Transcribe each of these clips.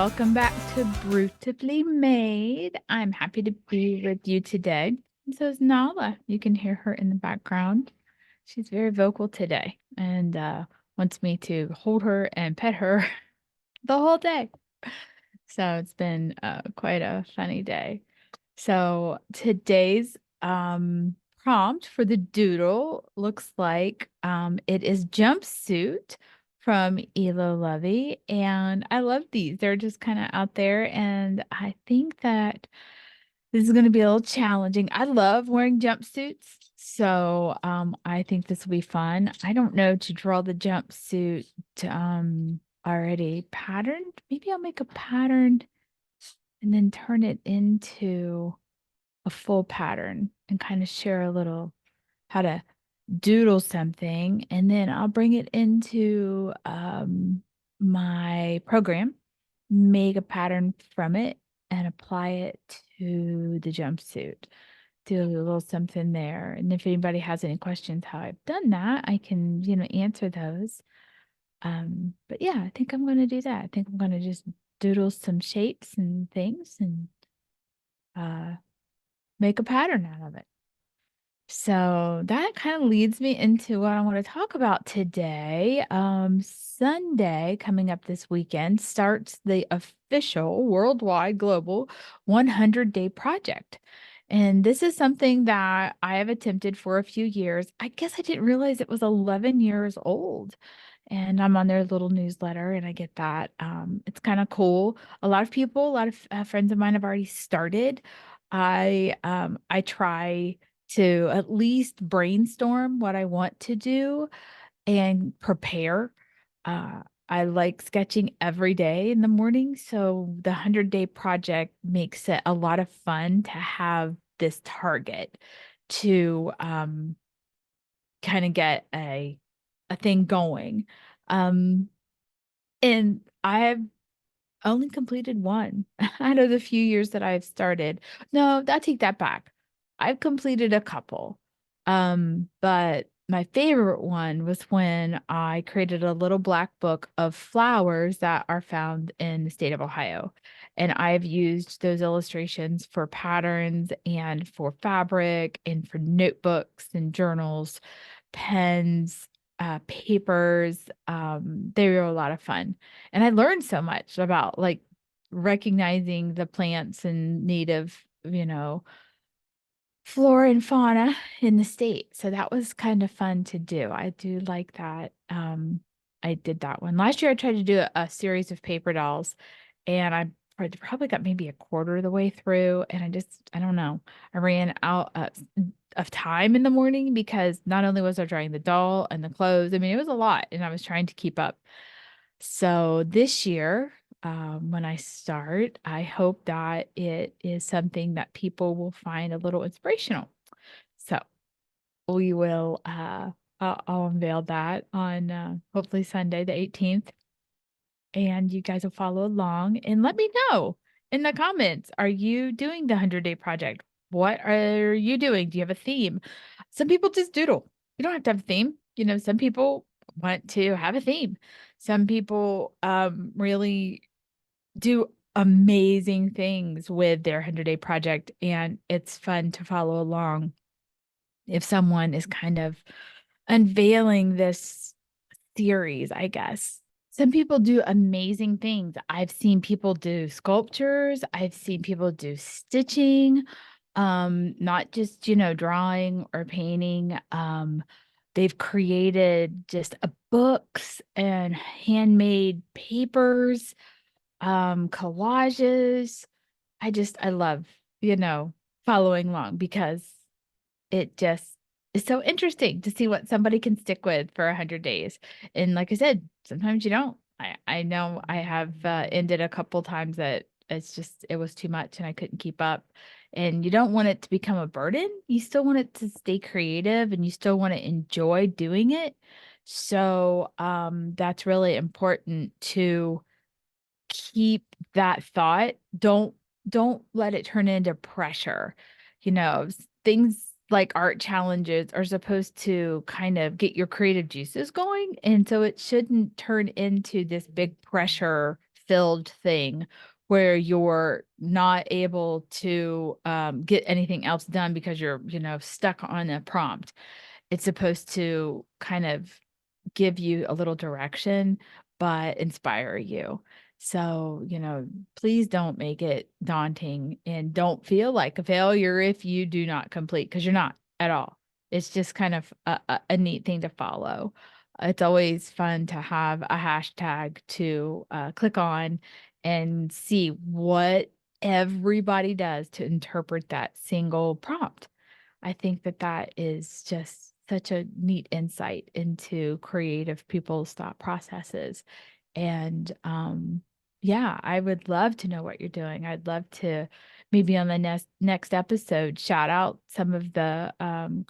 welcome back to Brewtifully Made. I'm happy to be with you today. And so is Nala. You can hear her in the background. She's very vocal today and wants me to hold her and pet her the whole day. So it's been quite a funny day. So today's prompt for the doodle looks like it is jumpsuit from ElloLovey. And I love these. They're just kind of out there. And I think that this is going to be a little challenging. I love wearing jumpsuits. So I think this will be fun. I don't know to draw the jumpsuit already patterned. Maybe I'll make a pattern and then turn it into a full pattern and kind of share a little how to doodle something. And then I'll bring it into my program, make a pattern from it, and apply it to the jumpsuit. Do a little something there. And if anybody has any questions how I've done that, I can, answer those. But yeah, I think I'm going to do that. I think I'm going to just doodle some shapes and things and make a pattern out of it. So that kind of leads me into what I want to talk about today. Sunday, coming up this weekend, starts the official worldwide global 100-day project. And this is something that I have attempted for a few years. I guess I didn't realize it was 11 years old. And I'm on their little newsletter and I get that. It's kind of cool. A lot of people, a lot of friends of mine have already started. I try to at least brainstorm what I want to do and prepare. I like sketching every day in the morning. So the 100-day project makes it a lot of fun to have this target to kind of get a thing going. And I have only completed one out of the few years that I've started. No, I take that back. I've completed a couple. But my favorite one was when I created a little black book of flowers that are found in the state of Ohio. And I've used those illustrations for patterns and for fabric and for notebooks and journals, pens, papers. They were a lot of fun. And I learned so much about like recognizing the plants and native, flora and fauna in the state. So that was kind of fun to do. I do like that. I did that one. Last year I tried to do a series of paper dolls and I probably got maybe a quarter of the way through and I don't know. I ran out of time in the morning because not only was I drawing the doll and the clothes, I mean, it was a lot and I was trying to keep up. So this year, when I start, I hope that it is something that people will find a little inspirational. So we will, I'll unveil that on hopefully Sunday, the 18th. And you guys will follow along and let me know in the comments. Are you doing the 100-day project? What are you doing? Do you have a theme? Some people just doodle. You don't have to have a theme. Some people want to have a theme. Some people really do amazing things with their 100-day project, and it's fun to follow along if someone is kind of unveiling this series, I guess. Some people do amazing things. I've seen people do sculptures. I've seen people do stitching, not just, drawing or painting. They've created just books and handmade papers, collages. I love, following along because it just is so interesting to see what somebody can stick with for 100 days. And like I said, sometimes you don't. I know I have ended a couple times that it was too much and I couldn't keep up. And you don't want it to become a burden. You still want it to stay creative and you still want to enjoy doing it. So that's really important to keep that thought. Don't let it turn into pressure. Things like art challenges are supposed to kind of get your creative juices going. And so it shouldn't turn into this big pressure filled thing where you're not able to get anything else done because you're, stuck on a prompt. It's supposed to kind of give you a little direction, but inspire you. So, please don't make it daunting and don't feel like a failure if you do not complete, because you're not at all. It's just kind of a neat thing to follow. It's always fun to have a hashtag to click on and see what everybody does to interpret that single prompt. I think that that is just such a neat insight into creative people's thought processes. And yeah, I would love to know what you're doing. I'd love to maybe on the next episode shout out some of the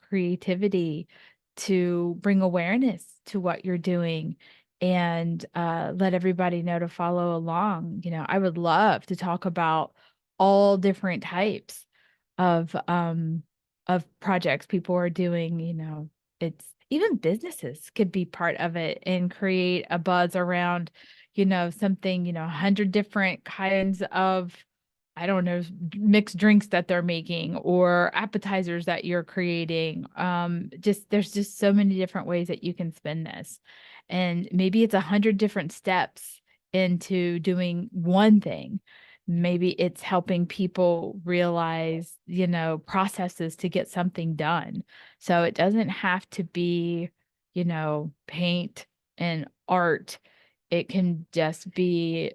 creativity to bring awareness to what you're doing and let everybody know to follow along. I would love to talk about all different types of projects people are doing. It's even businesses could be part of it and create a buzz around, something, 100 different kinds of, I don't know, mixed drinks that they're making or appetizers that you're creating. There's just so many different ways that you can spin this. And maybe it's 100 different steps into doing one thing. Maybe it's helping people realize, processes to get something done. So it doesn't have to be, paint and art. It can just be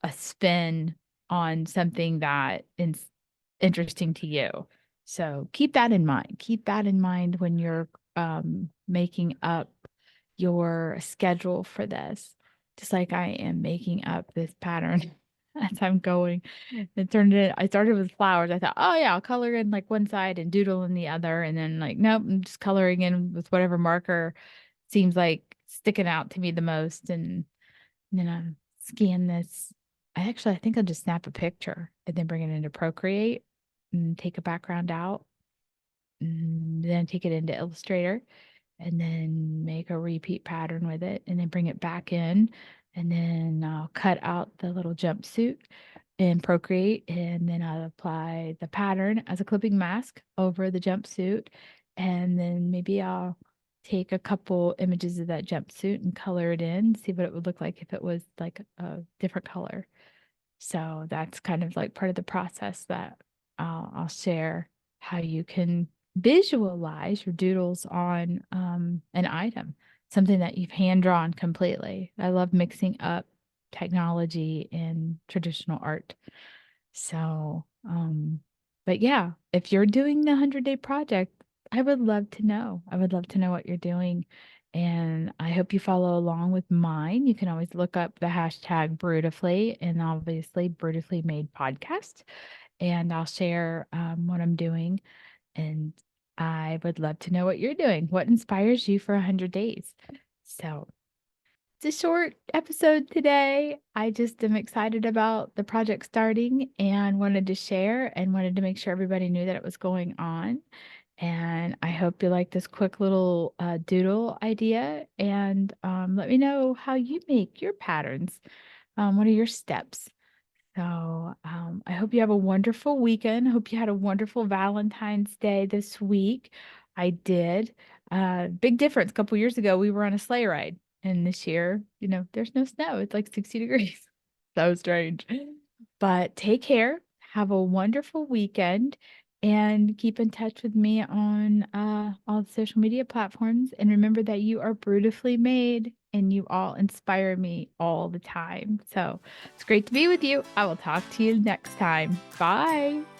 a spin on something that is interesting to you. So keep that in mind. Keep that in mind when you're making up your schedule for this. Just like I am making up this pattern as I'm going. I started with flowers. I thought, oh yeah, I'll color in like one side and doodle in the other. And then like, nope, I'm just coloring in with whatever marker seems like sticking out to me the most. And then I scan this. I think I'll just snap a picture and then bring it into Procreate and take a background out. And then take it into Illustrator and then make a repeat pattern with it and then bring it back in. And then I'll cut out the little jumpsuit in Procreate and then I'll apply the pattern as a clipping mask over the jumpsuit. And then maybe I'll take a couple images of that jumpsuit and color it in, see what it would look like if it was like a different color. So that's kind of like part of the process that I'll share how you can visualize your doodles on an item, something that you've hand drawn completely. I love mixing up technology and traditional art. So, but yeah, if you're doing the 100-day project, I would love to know. I would love to know what you're doing. And I hope you follow along with mine. You can always look up the hashtag Brewtifully and obviously Brewtifully Made Podcast. And I'll share what I'm doing. And I would love to know what you're doing. What inspires you for 100 days? So it's a short episode today. I just am excited about the project starting and wanted to share and wanted to make sure everybody knew that it was going on. And I hope you like this quick little doodle idea. And let me know how you make your patterns. What are your steps? So I hope you have a wonderful weekend. I hope you had a wonderful Valentine's Day this week. I did. Big difference. A couple years ago, we were on a sleigh ride. And this year, there's no snow. It's like 60 degrees. So strange. But take care. Have a wonderful weekend and keep in touch with me on all the social media platforms. And remember that you are beautifully made and you all inspire me all the time. So it's great to be with you. I will talk to you next time. Bye.